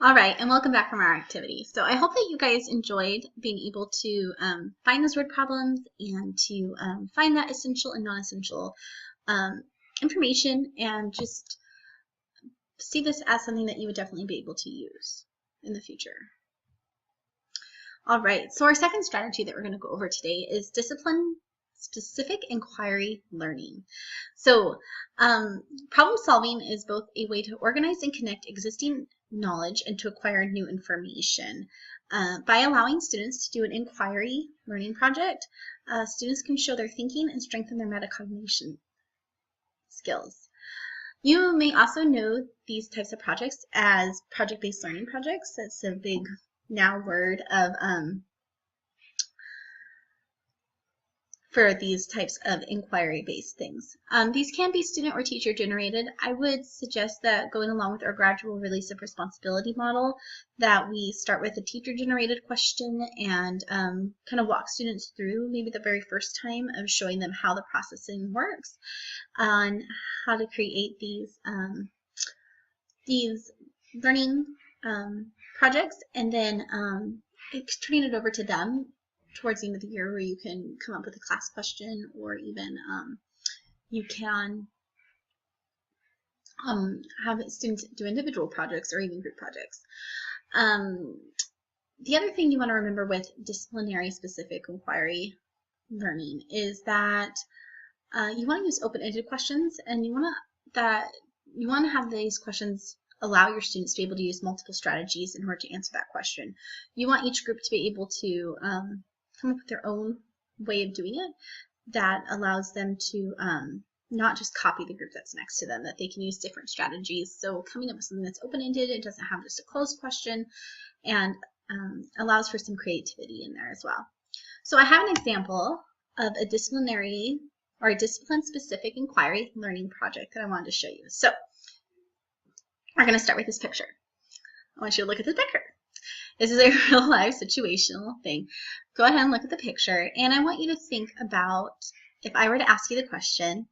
All right, and welcome back from our activity. So I hope that you guys enjoyed being able to find those word problems and to find that essential and non-essential um, information and just see this as something that you would definitely be able to use in the future. All right, so our second strategy that we're going to go over today is discipline-specific inquiry learning. So problem solving is both a way to organize and connect existing knowledge and to acquire new information. By allowing students to do an inquiry learning project, students can show their thinking and strengthen their metacognition skills. You may also know these types of projects as project-based learning projects. That's a big now word of for these types of inquiry-based things. These can be student or teacher generated. I would suggest that going along with our gradual release of responsibility model, that we start with a teacher generated question and kind of walk students through maybe the very first time of showing them how the processing works on how to create these learning projects, and then turning it over to them towards the end of the year, where you can come up with a class question, or even you can have students do individual projects or even group projects. The other thing you want to remember with disciplinary specific inquiry learning is that you want to use open-ended questions, and you want to have these questions allow your students to be able to use multiple strategies in order to answer that question. You want each group to be able to come up with their own way of doing it that allows them to not just copy the group that's next to them, that they can use different strategies. So coming up with something that's open-ended, it doesn't have just a closed question, and allows for some creativity in there as well. So I have an example of a disciplinary or a discipline-specific inquiry learning project that I wanted to show you. So we're going to start with this picture. I want you to look at this picture. This is a real life situational thing. Go ahead and look at the picture, and I want you to think about, if I were to ask you the question,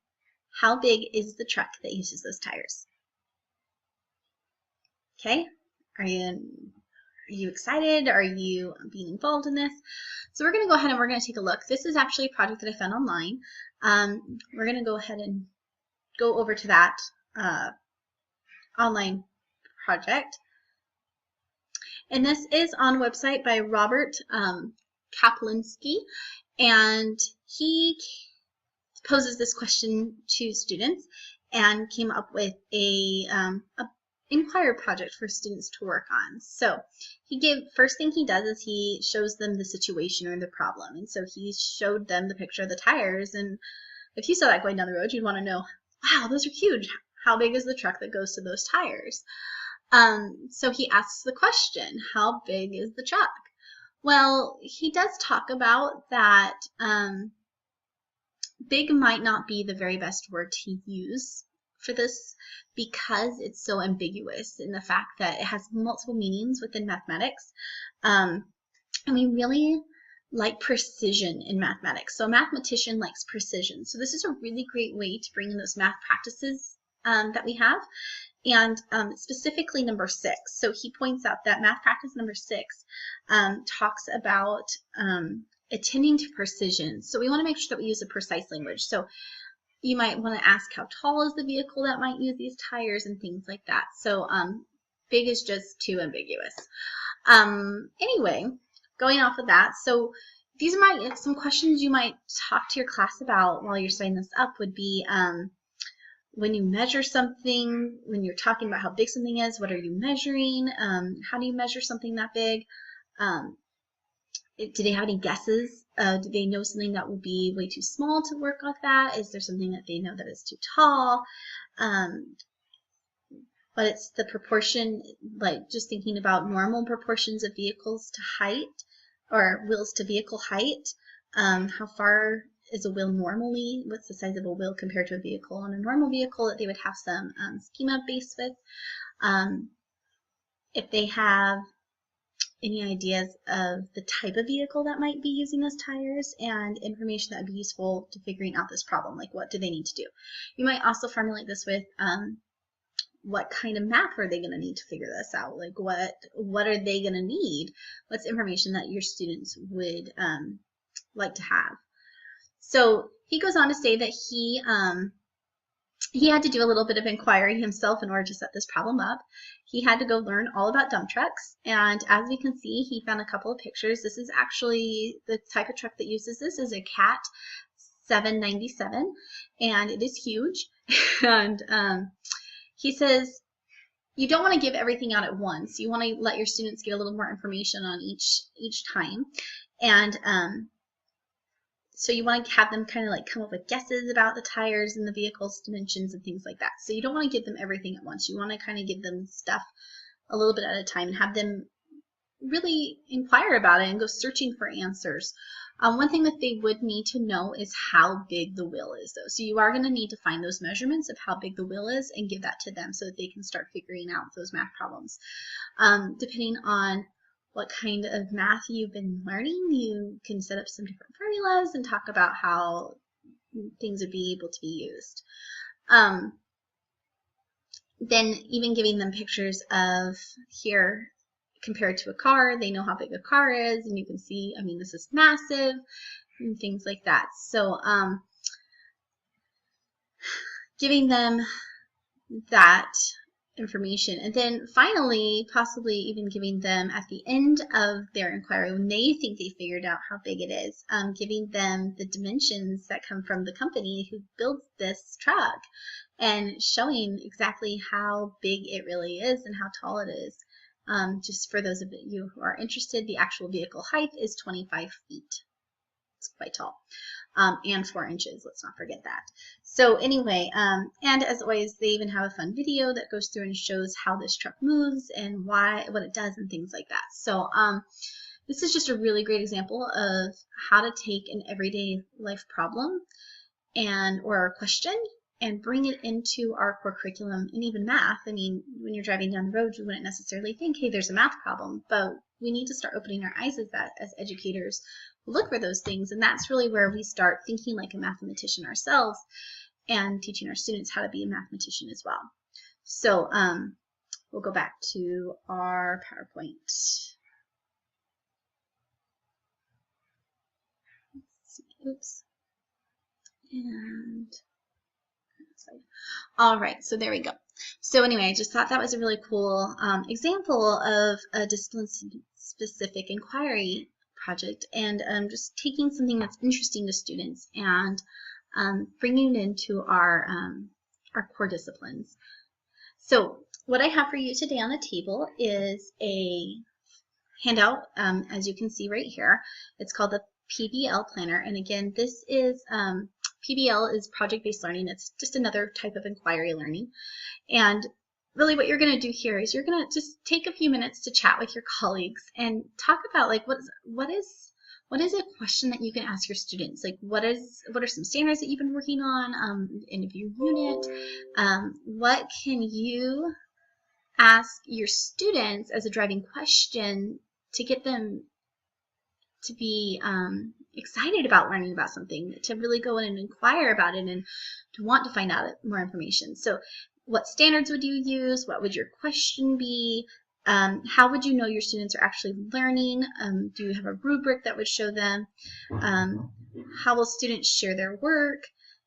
how big is the truck that uses those tires? Okay, are you excited? Are you being involved in this? So we're going to go ahead and we're going to take a look. This is actually a project that I found online. We're going to go ahead and go over to that online project. And this is on a website by Robert Kaplinski, and he poses this question to students and came up with a inquiry project for students to work on. So first thing he does is he shows them the situation or the problem, and so he showed them the picture of the tires, and if you saw that going down the road, you'd want to know, wow, those are huge. How big is the truck that goes to those tires? So he asks the question, how big is the truck? Well, he does talk about that big might not be the very best word to use for this, because it's so ambiguous in the fact that it has multiple meanings within mathematics. And we really like precision in mathematics. So a mathematician likes precision. So this is a really great way to bring in those math practices that we have. And specifically number 6. So he points out that math practice number 6 talks about attending to precision. So we want to make sure that we use a precise language. So you might want to ask, how tall is the vehicle that might use these tires, and things like that. So big is just too ambiguous. Anyway, going off of that, so these are some questions you might talk to your class about while you're setting this up would be, when you measure something, when you're talking about how big something is, what are you measuring? How do you measure something that big? Do they have any guesses? Do they know something that would be way too small to work with that? Is there something that they know that is too tall? But it's the proportion, like just thinking about normal proportions of vehicles to height, or wheels to vehicle height. How far is a wheel normally? What's the size of a wheel compared to a vehicle on a normal vehicle that they would have some schema based with? If they have any ideas of the type of vehicle that might be using those tires, and information that would be useful to figuring out this problem, like what do they need to do. You might also formulate this with what kind of math are they going to need to figure this out? Like what are they going to need? What's information that your students would like to have? So he goes on to say that he had to do a little bit of inquiry himself in order to set this problem up. He had to go learn all about dump trucks, and as we can see, he found a couple of pictures. This is actually the type of truck that uses this is a CAT 797, and it is huge. And he says you don't want to give everything out at once. You want to let your students get a little more information on each time, and so you want to have them kind of like come up with guesses about the tires and the vehicle's dimensions and things like that. So you don't want to give them everything at once. You want to kind of give them stuff a little bit at a time and have them really inquire about it and go searching for answers. One thing that they would need to know is how big the wheel is, though. So you are going to need to find those measurements of how big the wheel is and give that to them so that they can start figuring out those math problems. Depending on what kind of math you've been learning, you can set up some different formulas and talk about how things would be able to be used. Then even giving them pictures of here compared to a car, they know how big a car is, and you can see, I mean, this is massive, and things like that. So giving them that information, and then finally possibly even giving them at the end of their inquiry when they think they figured out how big it is, giving them the dimensions that come from the company who builds this truck and showing exactly how big it really is and how tall it is. Just for those of you who are interested, the actual vehicle height is 25 feet. It's quite tall. And 4 inches, let's not forget that. So anyway, and as always, they even have a fun video that goes through and shows how this truck moves and what it does and things like that. So this is just a really great example of how to take an everyday life problem or a question and bring it into our core curriculum and even math. I mean, when you're driving down the road, you wouldn't necessarily think, hey, there's a math problem, but we need to start opening our eyes as educators look for those things, and that's really where we start thinking like a mathematician ourselves and teaching our students how to be a mathematician as well. So we'll go back to our PowerPoint. Let's see. Oops. And all right, so there we go. So anyway, I just thought that was a really cool example of a discipline-specific inquiry project, and just taking something that's interesting to students and bringing it into our core disciplines. So what I have for you today on the table is a handout, as you can see right here. It's called the PBL Planner, and again, this is PBL is project-based learning. It's just another type of inquiry learning. And really what you're going to do here is you're going to just take a few minutes to chat with your colleagues and talk about like what is a question that you can ask your students? Like what are some standards that you've been working on in your unit? What can you ask your students as a driving question to get them to be excited about learning about something, to really go in and inquire about it and to want to find out more information. So what standards would you use? What would your question be? How would you know your students are actually learning? Do you have a rubric that would show them? How will students share their work?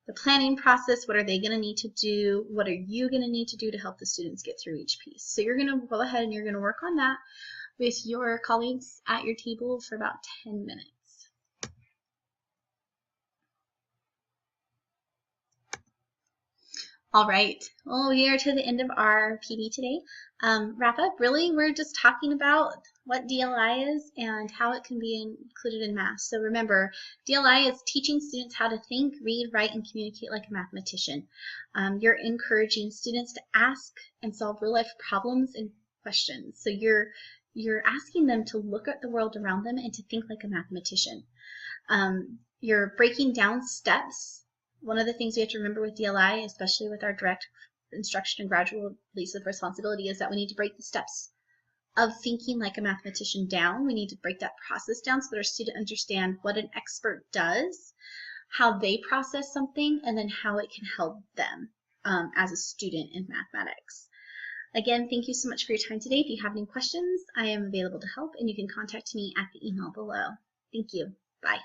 The planning process, what are they going to need to do? What are you going to need to do to help the students get through each piece? So you're going to go ahead and you're going to work on that with your colleagues at your table for about 10 minutes. All right, well, we are to the end of our PD today. Wrap up, really, we're just talking about what DLI is and how it can be included in math. So remember, DLI is teaching students how to think, read, write, and communicate like a mathematician. You're encouraging students to ask and solve real-life problems and questions. So you're asking them to look at the world around them and to think like a mathematician. You're breaking down steps. One of the things we have to remember with DLI, especially with our direct instruction and gradual release of responsibility, is that we need to break the steps of thinking like a mathematician down. We need to break that process down so that our students understand what an expert does, how they process something, and then how it can help them as a student in mathematics. Again, thank you so much for your time today. If you have any questions, I am available to help, and you can contact me at the email below. Thank you. Bye.